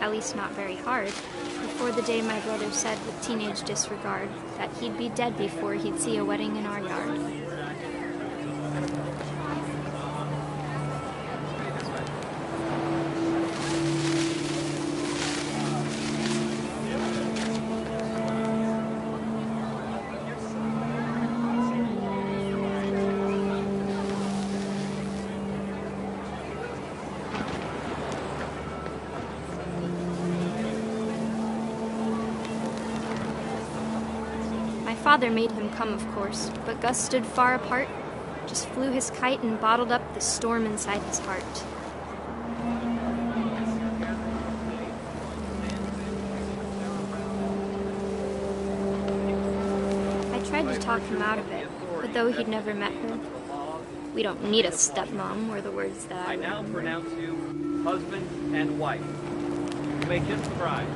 at least not very hard, before the day my brother said with teenage disregard that he'd be dead before he'd see a wedding in our yard. My father made him come, of course, but Gus stood far apart, just flew his kite and bottled up the storm inside his heart. I tried to talk him out of it, but though he'd never met her, "We don't need a stepmom," were the words that I now remember. pronounce you husband and wife. You may kiss the bride.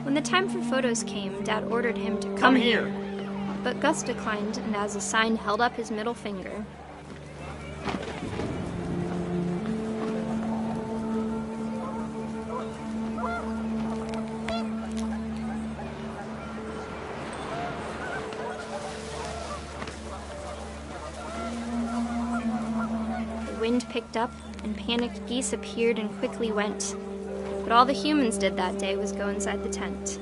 When the time for photos came, Dad ordered him to come here. But Gus declined and as a sign held up his middle finger. The wind picked up and panicked geese appeared and quickly went. But all the humans did that day was go inside the tent.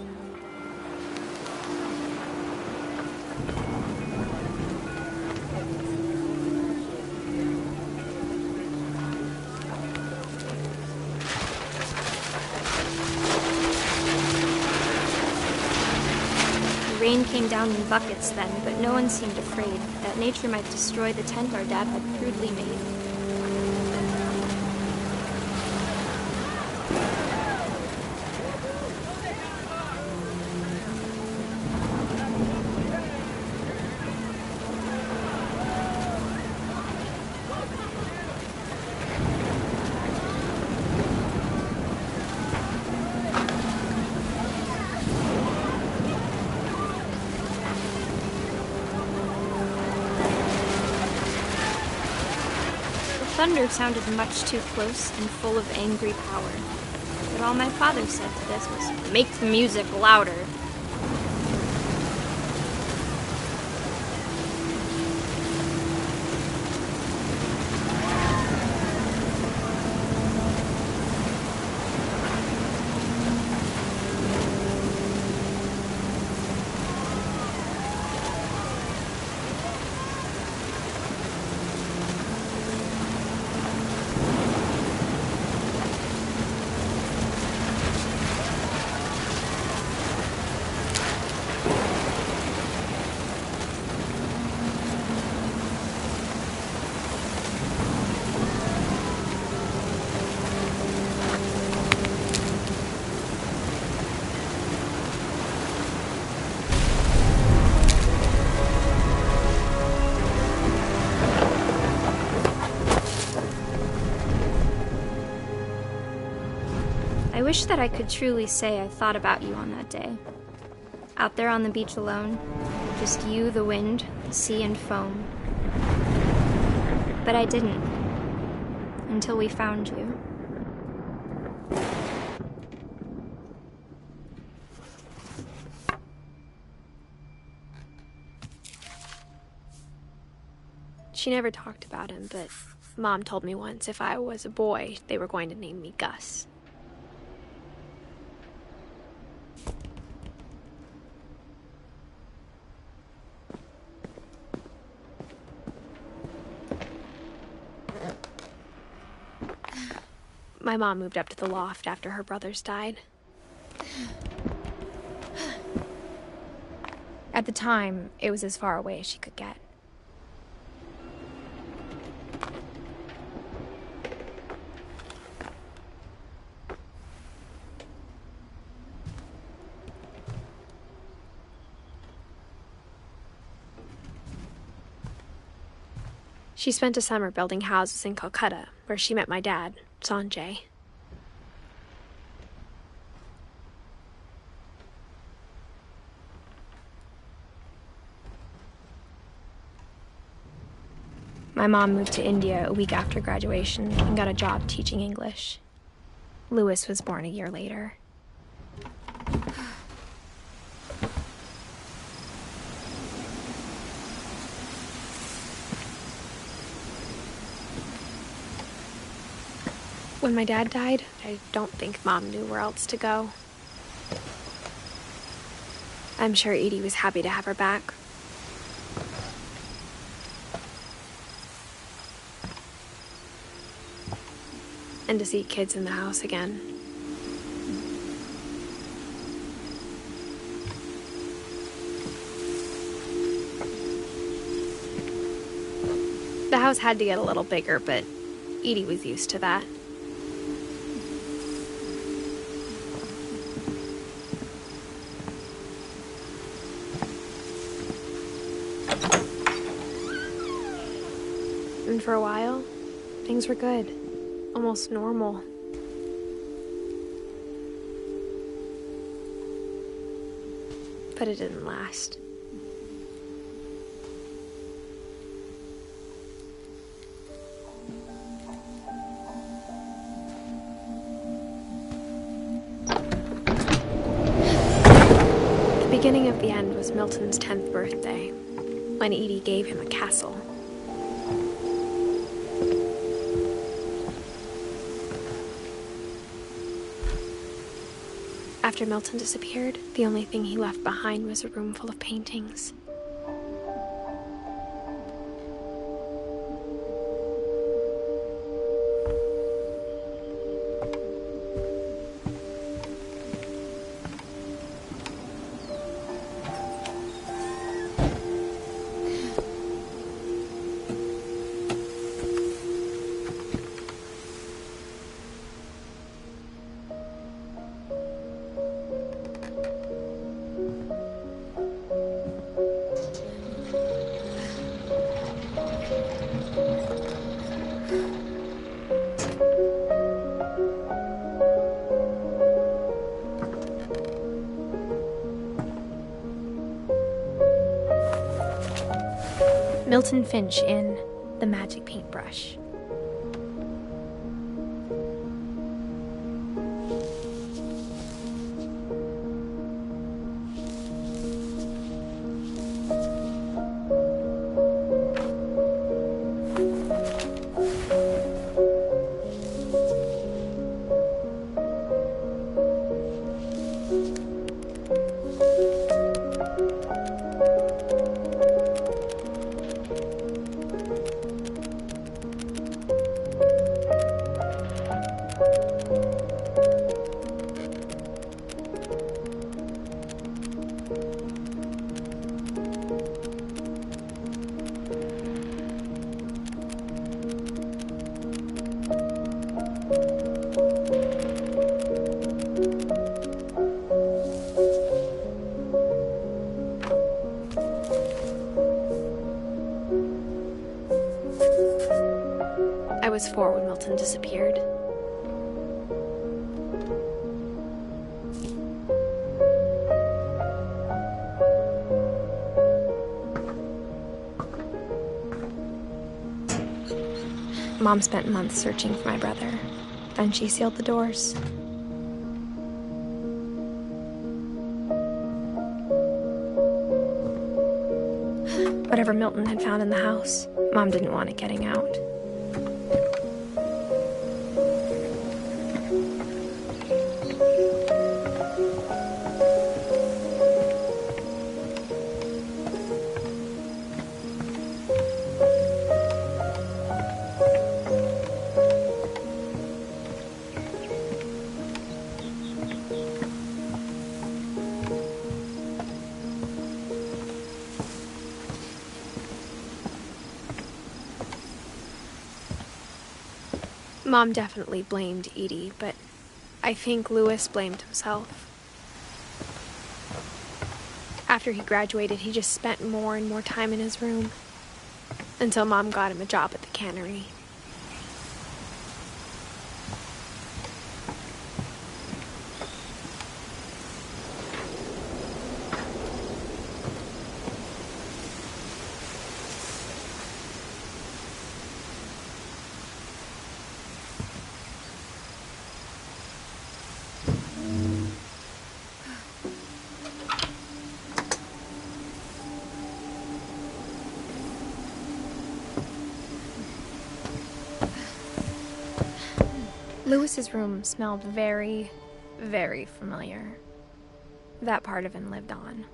The rain came down in buckets then, but no one seemed afraid that nature might destroy the tent our dad had crudely made. Thunder sounded much too close and full of angry power. But all my father said to this was, "Make the music louder." I wish that I could truly say I thought about you on that day. Out there on the beach alone, just you, the wind, the sea, and foam. But I didn't, until we found you. She never talked about him, but Mom told me once if I was a boy, they were going to name me Gus. My mom moved up to the loft after her brothers died. At the time, it was as far away as she could get. She spent a summer building houses in Calcutta, where she met my dad, Sanjay. My mom moved to India a week after graduation and got a job teaching English. Louis was born a year later. When my dad died, I don't think Mom knew where else to go. I'm sure Edie was happy to have her back. And to see kids in the house again. The house had to get a little bigger, but Edie was used to that. And for a while, things were good. Almost normal. But it didn't last. The beginning of the end was Milton's 10th birthday, when Edie gave him a castle. After Milton disappeared, the only thing he left behind was a room full of paintings. Milton Finch in The Magic Paintbrush. I was 4 when Milton disappeared. Mom spent months searching for my brother. Then she sealed the doors. Whatever Milton had found in the house, Mom didn't want it getting out. Mom definitely blamed Edie, but I think Louis blamed himself. After he graduated, he just spent more and more time in his room, until Mom got him a job at the cannery. Louis's room smelled very, very familiar. That part of him lived on.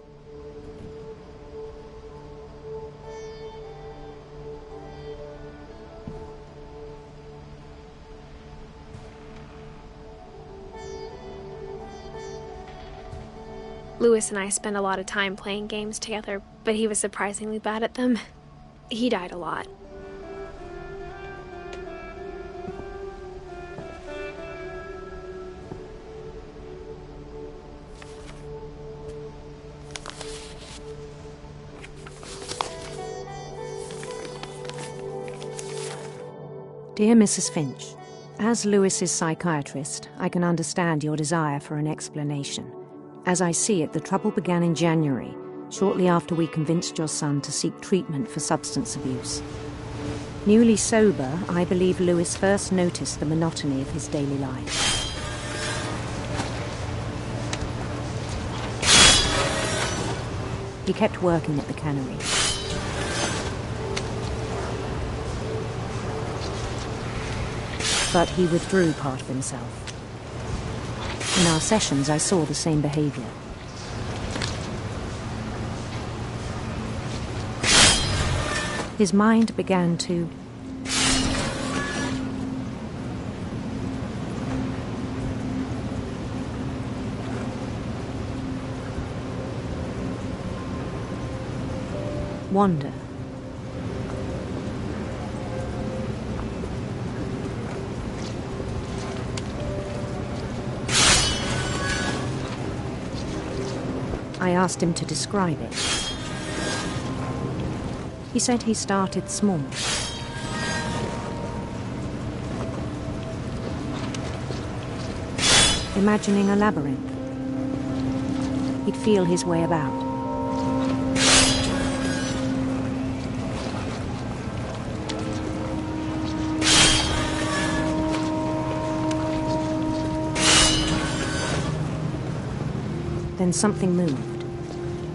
Louis and I spent a lot of time playing games together, but he was surprisingly bad at them. He died a lot. Dear Mrs. Finch, as Lewis's psychiatrist, I can understand your desire for an explanation. As I see it, the trouble began in January, shortly after we convinced your son to seek treatment for substance abuse. Newly sober, I believe Lewis first noticed the monotony of his daily life. He kept working at the cannery. But he withdrew part of himself. In our sessions, I saw the same behavior. His mind began to wander. I asked him to describe it. He said he started small. Imagining a labyrinth. He'd feel his way about. Then something moved.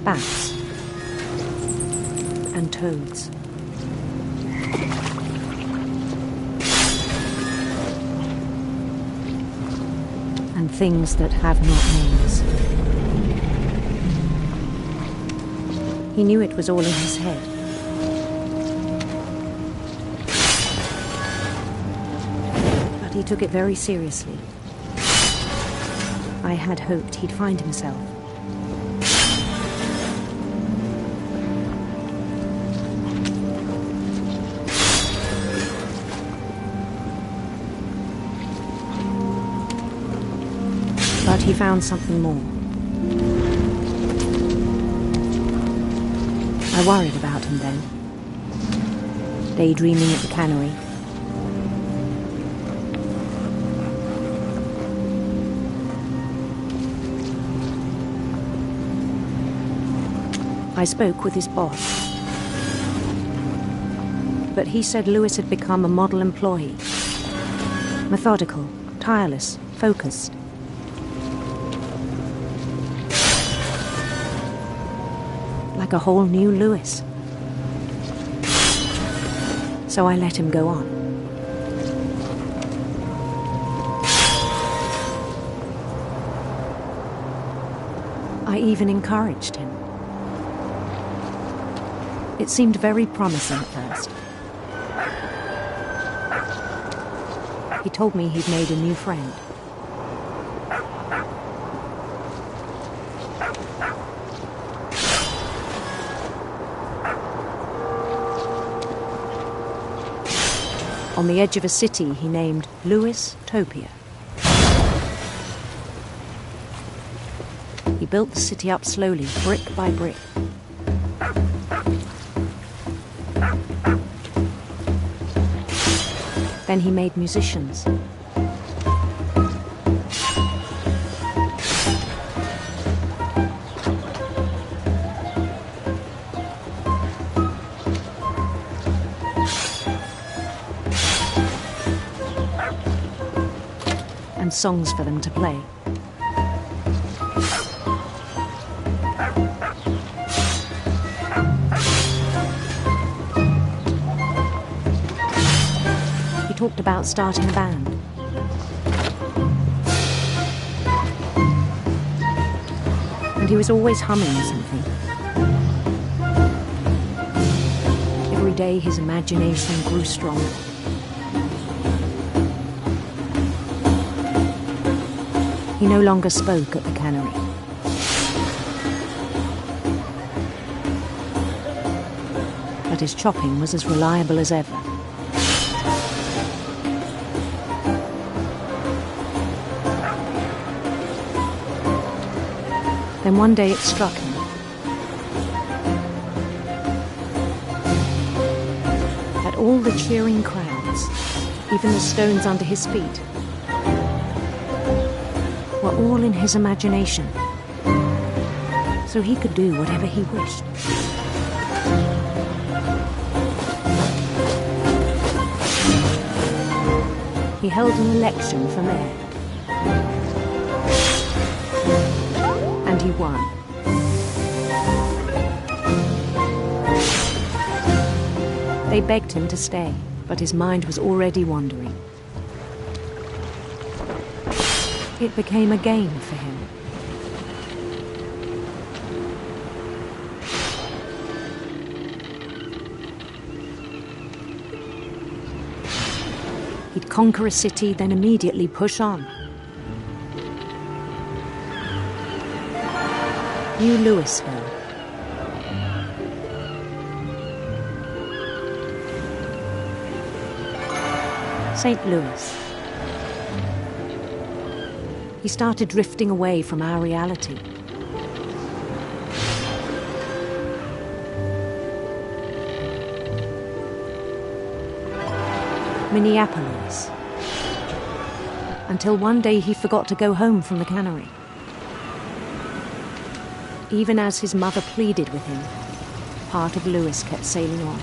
Bats. And toads. And things that have not names. He knew it was all in his head. But he took it very seriously. I had hoped he'd find himself. But he found something more. I worried about him then, daydreaming at the cannery. I spoke with his boss, but he said Lewis had become a model employee. Methodical, tireless, focused. Like a whole new Lewis. So I let him go on. I even encouraged him. It seemed very promising at first. He told me he'd made a new friend. On the edge of a city he named Lewis Topia. He built the city up slowly, brick by brick. Then he made musicians. And songs for them to play. He talked about starting a band. And he was always humming something. Every day his imagination grew stronger. He no longer spoke at the cannery. But his chopping was as reliable as ever. Then one day it struck him. That all the cheering crowds, even the stones under his feet, were all in his imagination, so he could do whatever he wished. He held an election for mayor. And he won. They begged him to stay, but his mind was already wandering. It became a game for him. He'd conquer a city, then immediately push on. New Louisville. St. Louis. He started drifting away from our reality. Minneapolis. Until one day he forgot to go home from the cannery. Even as his mother pleaded with him, part of Louis kept sailing on.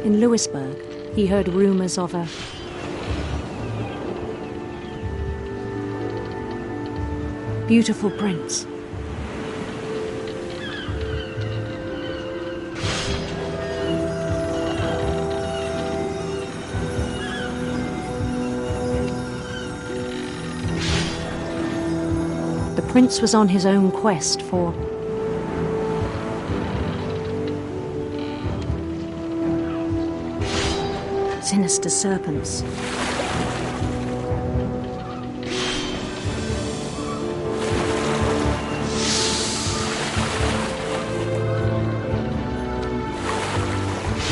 In Louisburg, he heard rumors of a beautiful prince. The prince was on his own quest for sinister serpents.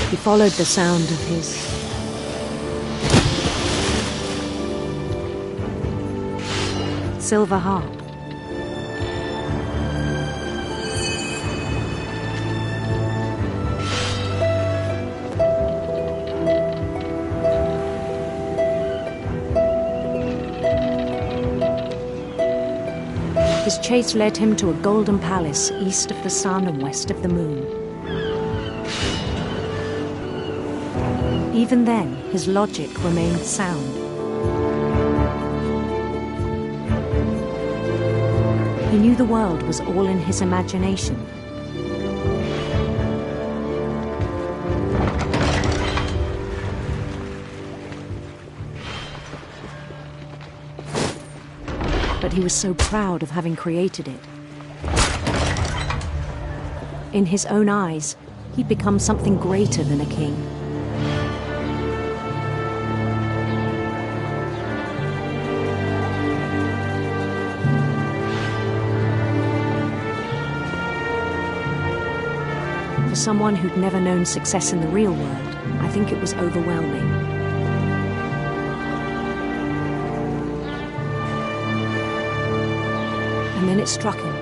He followed the sound of his silver harp. His chase led him to a golden palace east of the sun and west of the moon. Even then, his logic remained sound. He knew the world was all in his imagination. But he was so proud of having created it. In his own eyes, he'd become something greater than a king. For someone who'd never known success in the real world, I think it was overwhelming. And then it struck him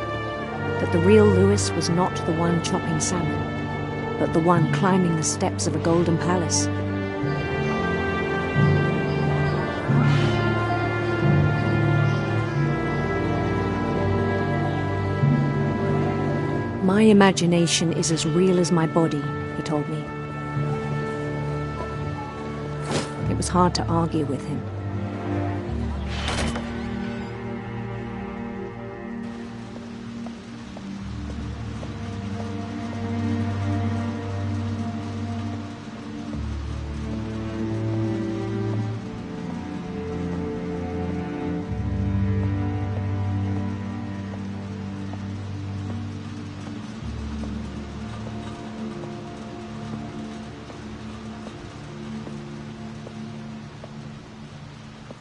that the real Lewis was not the one chopping salmon, but the one climbing the steps of a golden palace. My imagination is as real as my body, he told me. It was hard to argue with him.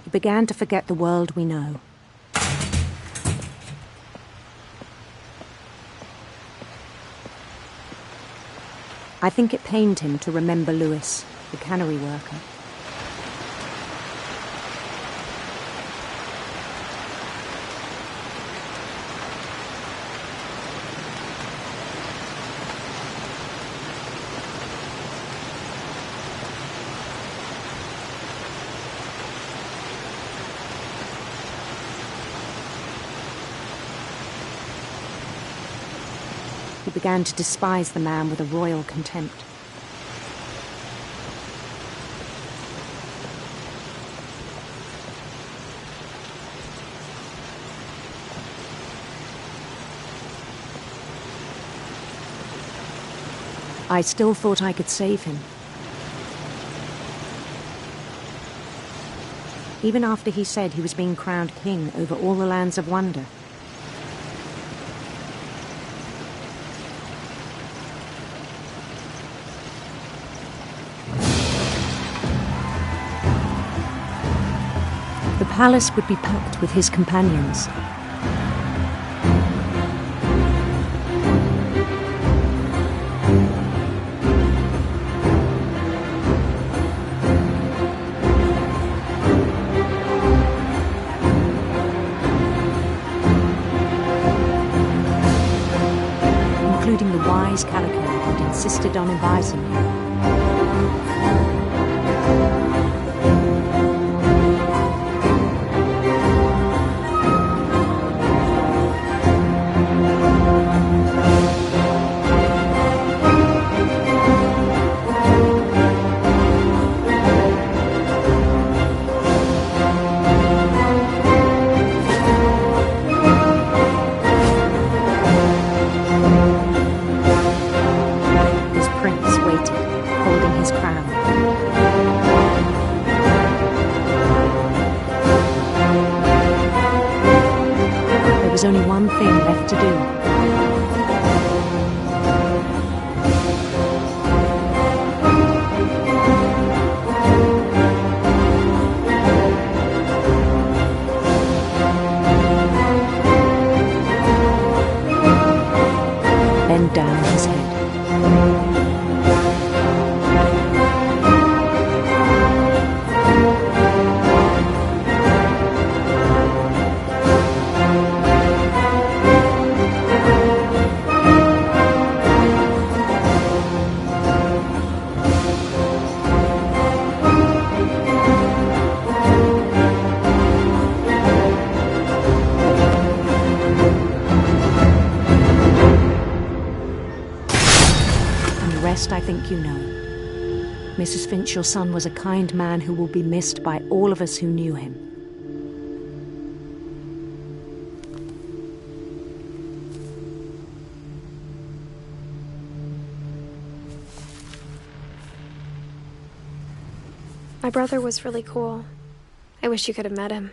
He began to forget the world we know. I think it pained him to remember Lewis, the cannery worker. He began to despise the man with a royal contempt. I still thought I could save him. Even after he said he was being crowned king over all the lands of wonder. The palace would be packed with his companions. Including the wise Calico who'd insisted on advising him. There was only one thing left to do. Bend down his head. I think you know. Mrs. Finch, your son was a kind man who will be missed by all of us who knew him. My brother was really cool. I wish you could have met him.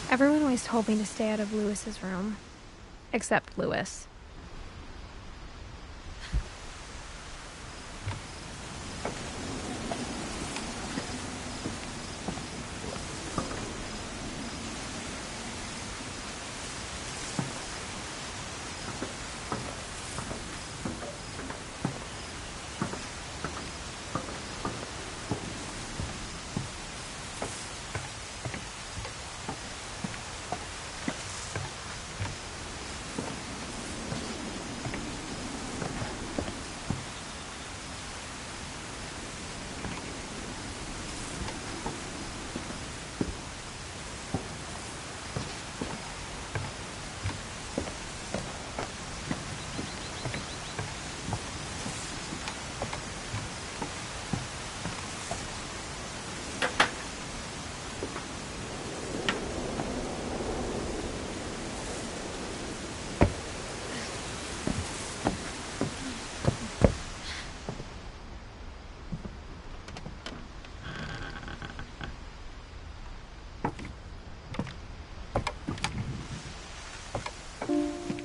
Everyone always told me to stay out of Lewis's room. Except Lewis.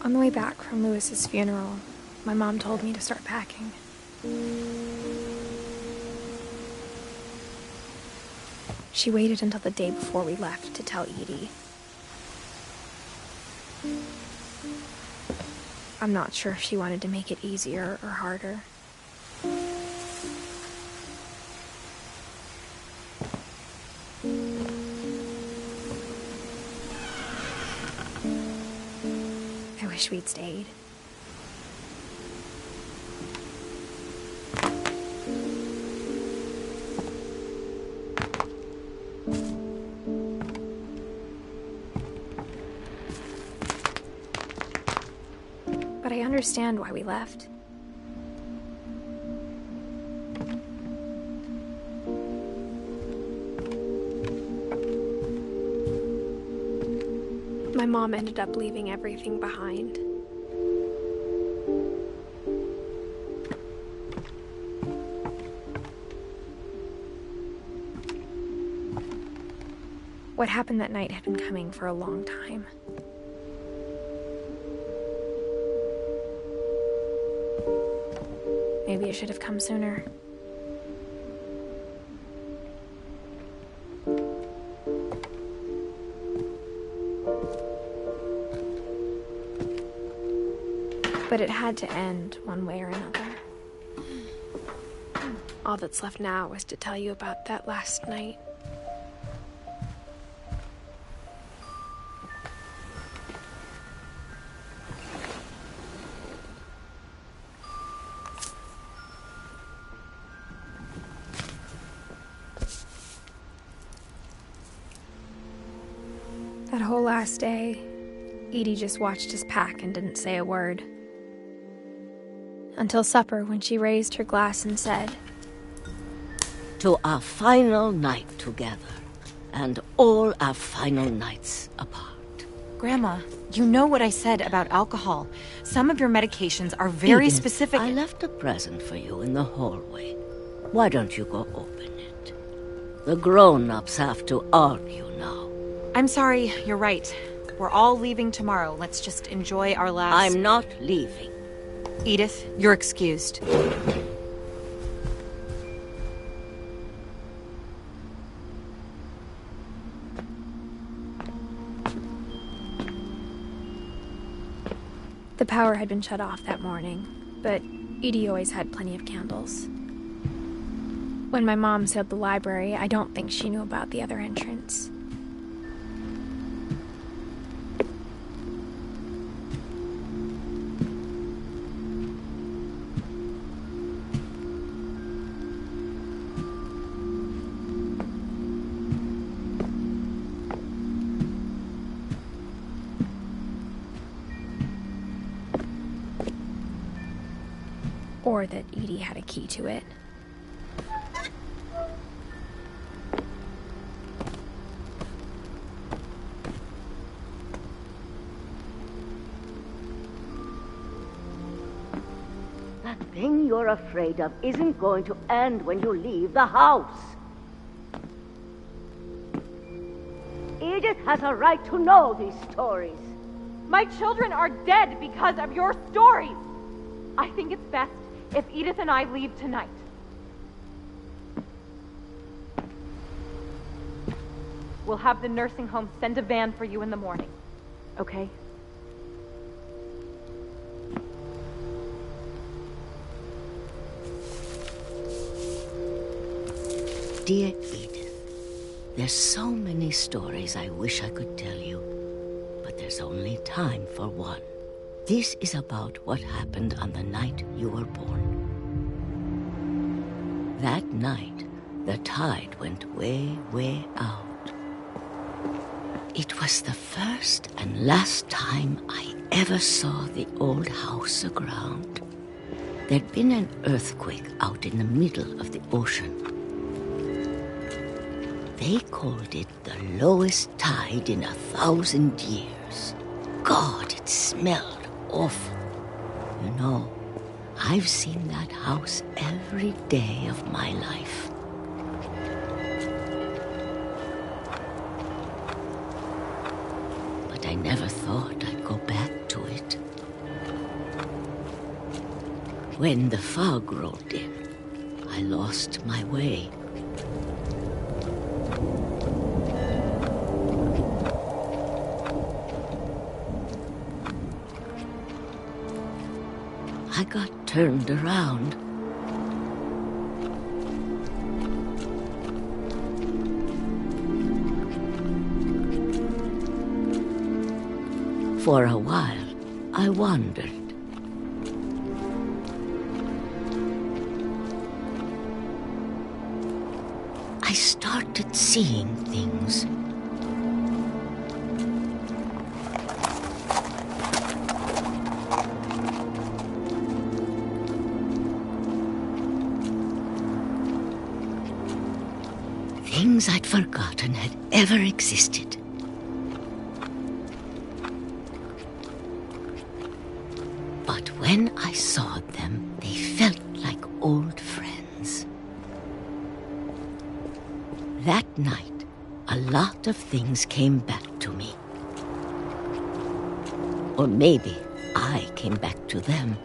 On the way back from Lewis's funeral, my mom told me to start packing. She waited until the day before we left to tell Edie. I'm not sure if she wanted to make it easier or harder. I wish we'd stayed. But I understand why we left. My mom ended up leaving everything behind. What happened that night had been coming for a long time. Maybe it should have come sooner. But it had to end one way or another. All that's left now is to tell you about that last night. That whole last day, Edie just watched us pack and didn't say a word. Until supper, when she raised her glass and said, "To our final night together, and all our final nights apart." Grandma, you know what I said about alcohol. Some of your medications are very Edith, specific. I left a present for you in the hallway. Why don't you go open it? The grown-ups have to argue now. I'm sorry, you're right. We're all leaving tomorrow. Let's just enjoy our last... I'm not leaving. Edith, you're excused. The power had been shut off that morning, but Edie always had plenty of candles. When my mom sealed the library, I don't think she knew about the other entrance. Or that Edie had a key to it. That thing you're afraid of isn't going to end when you leave the house. Edith has a right to know these stories. My children are dead because of your stories. I think it's best if Edith and I leave tonight. We'll have the nursing home send a van for you in the morning, okay? Dear Edith, there's so many stories I wish I could tell you, but there's only time for one. This is about what happened on the night you were born. That night, the tide went way, way out. It was the first and last time I ever saw the old house aground. There'd been an earthquake out in the middle of the ocean. They called it the lowest tide in 1,000 years. God, it smelled awful. You know, I've seen that house every day of my life. But I never thought I'd go back to it. When the fog rolled in, I lost my way. I got turned around. For a while, I wandered. I started seeing things. Things I'd forgotten had ever existed. But when I saw them, they felt like old friends. That night, a lot of things came back to me. Or maybe I came back to them.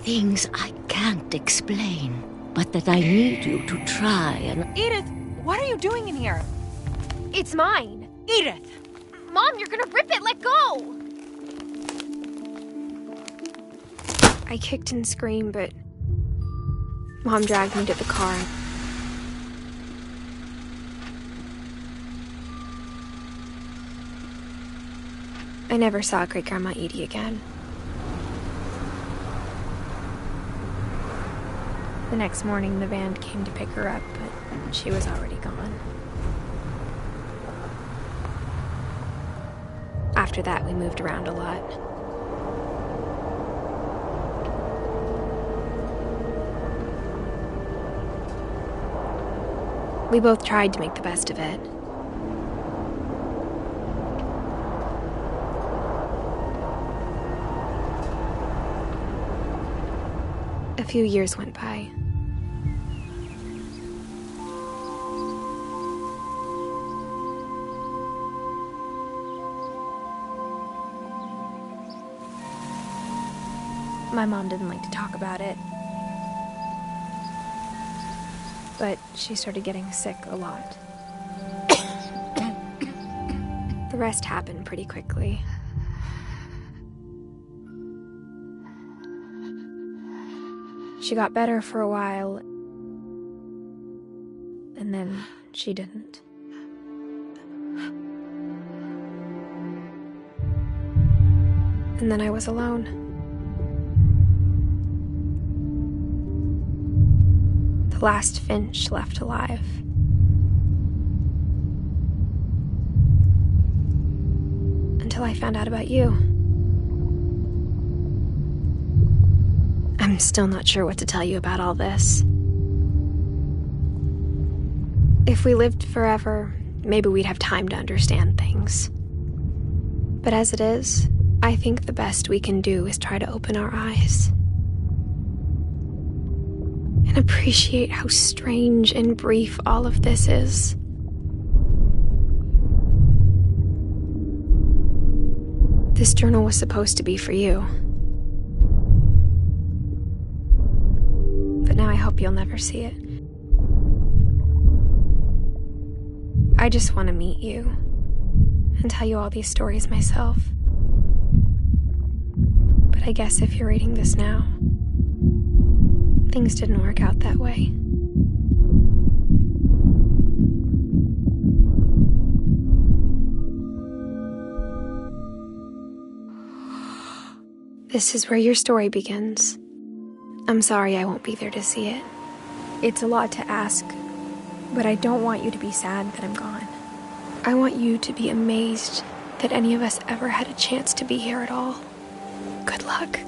Things I can't explain, but that I need you to try and... Edith, what are you doing in here? It's mine! Edith! Mom, you're gonna rip it! Let go! I kicked and screamed, but Mom dragged me to the car. I never saw Great-Grandma Edie again. The next morning, the van came to pick her up, but she was already gone. After that, we moved around a lot. We both tried to make the best of it. A few years went by. My mom didn't like to talk about it. But she started getting sick a lot. The rest happened pretty quickly. She got better for a while, and then she didn't. And then I was alone. The last Finch left alive. Until I found out about you. I'm still not sure what to tell you about all this. If we lived forever, maybe we'd have time to understand things. But as it is, I think the best we can do is try to open our eyes. And appreciate how strange and brief all of this is. This journal was supposed to be for you. But now I hope you'll never see it. I just want to meet you and tell you all these stories myself. But I guess if you're reading this now, things didn't work out that way. This is where your story begins. I'm sorry I won't be there to see it. It's a lot to ask, but I don't want you to be sad that I'm gone. I want you to be amazed that any of us ever had a chance to be here at all. Good luck.